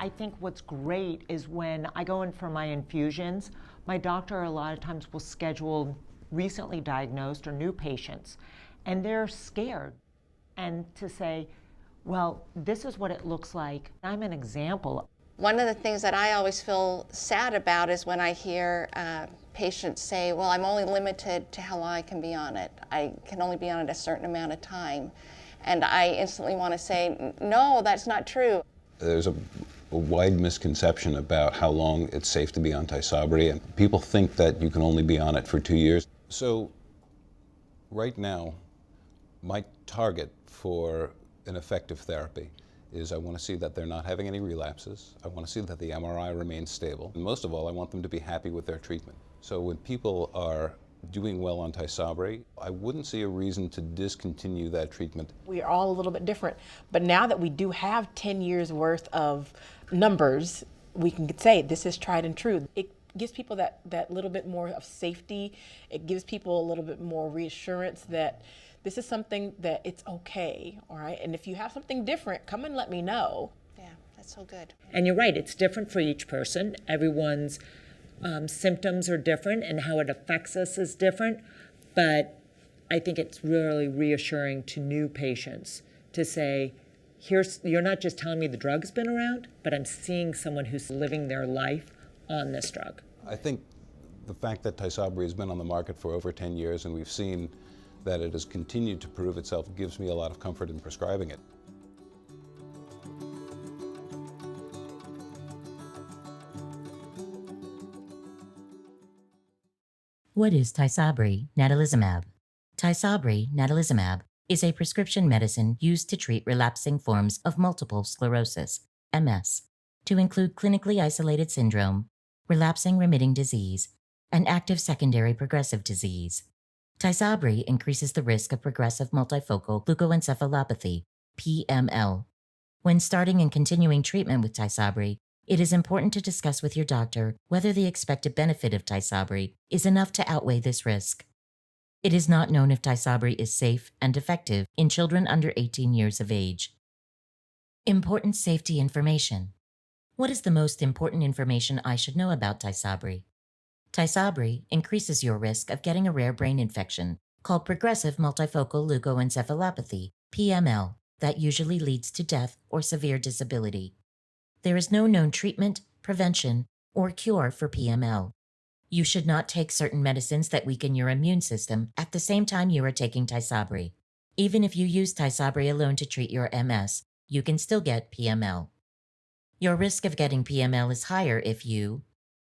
I think what's great is when I go in for my infusions, my doctor a lot of times will schedule recently diagnosed or new patients, and they're scared. And to say, well, this is what it looks like. I'm an example. One of the things that I always feel sad about is when I hear patients say, well, I'm only limited to how long I can be on it. I can only be on it a certain amount of time. And I instantly want to say, no, that's not true. There's a wide misconception about how long it's safe to be on Tysabri, and people think that you can only be on it for 2 years. So right now, my target for an effective therapy is I want to see that they're not having any relapses. I want to see that the MRI remains stable. And most of all, I want them to be happy with their treatment. So when people are doing well on Tysabri, I wouldn't see a reason to discontinue that treatment. We are all a little bit different, but now that we do have 10 years worth of numbers, we can say this is tried and true. It gives people that little bit more of safety. It gives people a little bit more reassurance that this is something that it's okay, all right? And if you have something different, come and let me know. Yeah, that's so good. And you're right, it's different for each person. Everyone's symptoms are different and how it affects us is different. But I think it's really reassuring to new patients to say, you're not just telling me the drug's been around, but I'm seeing someone who's living their life on this drug. I think the fact that Tysabri has been on the market for over 10 years and we've seen that it has continued to prove itself gives me a lot of comfort in prescribing it. What is Tysabri natalizumab? Tysabri natalizumab is a prescription medicine used to treat relapsing forms of multiple sclerosis, MS, to include clinically isolated syndrome, relapsing remitting disease, and active secondary progressive disease. Tysabri increases the risk of progressive multifocal leukoencephalopathy, PML. When starting and continuing treatment with Tysabri, it is important to discuss with your doctor whether the expected benefit of Tysabri is enough to outweigh this risk. It is not known if Tysabri is safe and effective in children under 18 years of age. Important safety information. What is the most important information I should know about Tysabri? Tysabri increases your risk of getting a rare brain infection called progressive multifocal leukoencephalopathy, PML, that usually leads to death or severe disability. There is no known treatment, prevention, or cure for PML. You should not take certain medicines that weaken your immune system at the same time you are taking Tysabri. Even if you use Tysabri alone to treat your MS, you can still get PML. Your risk of getting PML is higher if you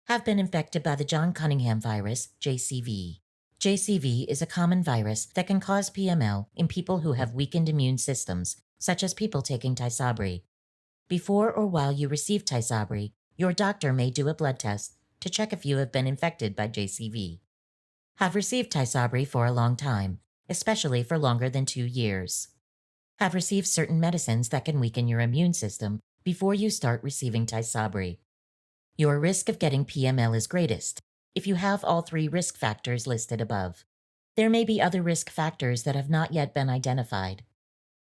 have been infected by the John Cunningham virus, JCV. JCV is a common virus that can cause PML in people who have weakened immune systems, such as people taking Tysabri. Before or while you receive Tysabri, your doctor may do a blood test to check if you have been infected by JCV. Have received Tysabri for a long time, especially for longer than 2 years. Have received certain medicines that can weaken your immune system before you start receiving Tysabri. Your risk of getting PML is greatest if you have all 3 risk factors listed above. There may be other risk factors that have not yet been identified.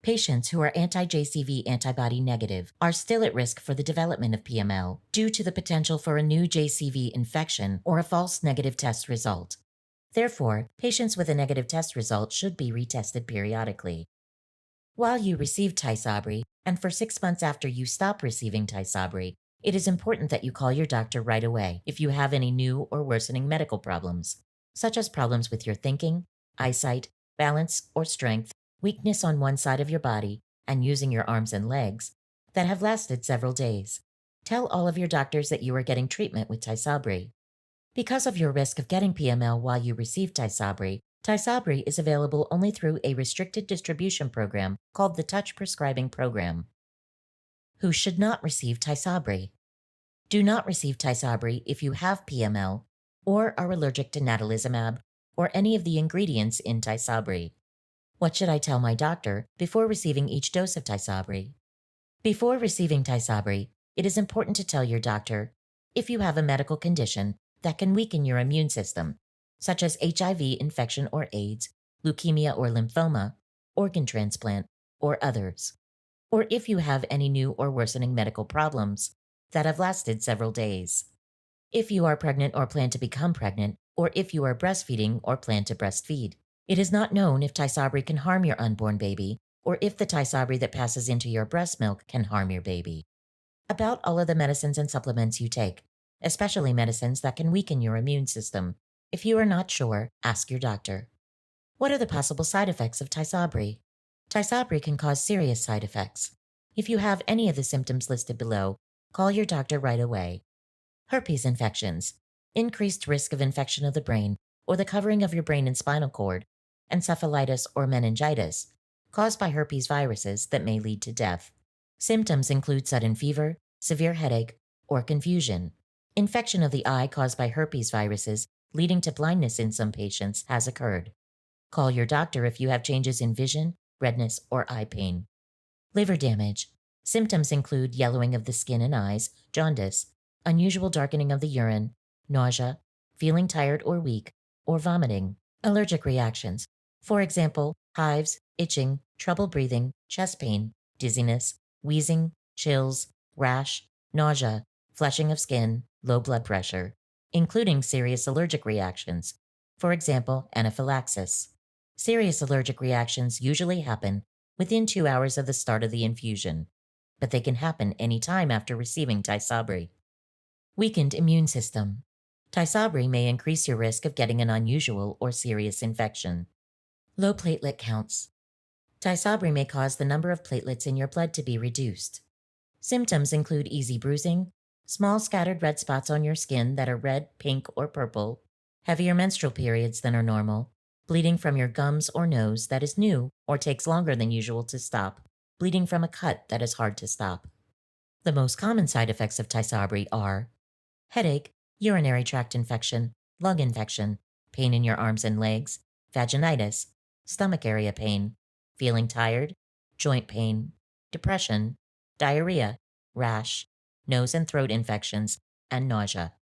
Patients who are anti-JCV antibody negative are still at risk for the development of PML due to the potential for a new JCV infection or a false negative test result. Therefore, patients with a negative test result should be retested periodically. While you receive Tysabri, and for 6 months after you stop receiving Tysabri, it is important that you call your doctor right away if you have any new or worsening medical problems, such as problems with your thinking, eyesight, balance or strength, weakness on one side of your body, and using your arms and legs, that have lasted several days. Tell all of your doctors that you are getting treatment with Tysabri. Because of your risk of getting PML while you receive Tysabri, Tysabri is available only through a restricted distribution program called the Touch Prescribing Program. Who should not receive Tysabri? Do not receive Tysabri if you have PML or are allergic to natalizumab or any of the ingredients in Tysabri. What should I tell my doctor before receiving each dose of Tysabri? Before receiving Tysabri, it is important to tell your doctor if you have a medical condition that can weaken your immune system, such as HIV infection or AIDS, leukemia or lymphoma, organ transplant, or others. Or if you have any new or worsening medical problems, that have lasted several days. If you are pregnant or plan to become pregnant, or if you are breastfeeding or plan to breastfeed, it is not known if Tysabri can harm your unborn baby or if the Tysabri that passes into your breast milk can harm your baby. About all of the medicines and supplements you take, especially medicines that can weaken your immune system. If you are not sure, ask your doctor. What are the possible side effects of Tysabri? Tysabri can cause serious side effects. If you have any of the symptoms listed below, call your doctor right away. Herpes infections, increased risk of infection of the brain or the covering of your brain and spinal cord, encephalitis or meningitis, caused by herpes viruses that may lead to death. Symptoms include sudden fever, severe headache, or confusion. Infection of the eye caused by herpes viruses, leading to blindness in some patients, has occurred. Call your doctor if you have changes in vision, redness, or eye pain. Liver damage. Symptoms include yellowing of the skin and eyes, jaundice, unusual darkening of the urine, nausea, feeling tired or weak, or vomiting. Allergic reactions. For example, hives, itching, trouble breathing, chest pain, dizziness, wheezing, chills, rash, nausea, flushing of skin, low blood pressure, including serious allergic reactions. For example, anaphylaxis. Serious allergic reactions usually happen within 2 hours of the start of the infusion, but they can happen any time after receiving Tysabri. Weakened immune system. Tysabri may increase your risk of getting an unusual or serious infection. Low platelet counts. Tysabri may cause the number of platelets in your blood to be reduced. Symptoms include easy bruising, small scattered red spots on your skin that are red, pink, or purple, heavier menstrual periods than are normal, bleeding from your gums or nose that is new or takes longer than usual to stop, bleeding from a cut that is hard to stop. The most common side effects of Tysabri are headache, urinary tract infection, lung infection, pain in your arms and legs, vaginitis, stomach area pain, feeling tired, joint pain, depression, diarrhea, rash, nose and throat infections, and nausea.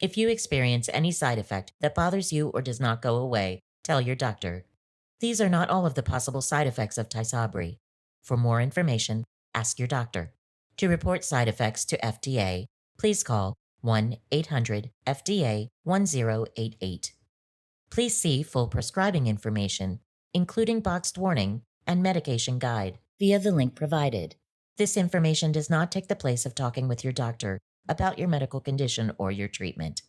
If you experience any side effect that bothers you or does not go away, tell your doctor. These are not all of the possible side effects of Tysabri. For more information, ask your doctor. To report side effects to FDA, please call 1-800-FDA-1088. Please see full prescribing information, including boxed warning and medication guide, via the link provided. This information does not take the place of talking with your doctor about your medical condition or your treatment.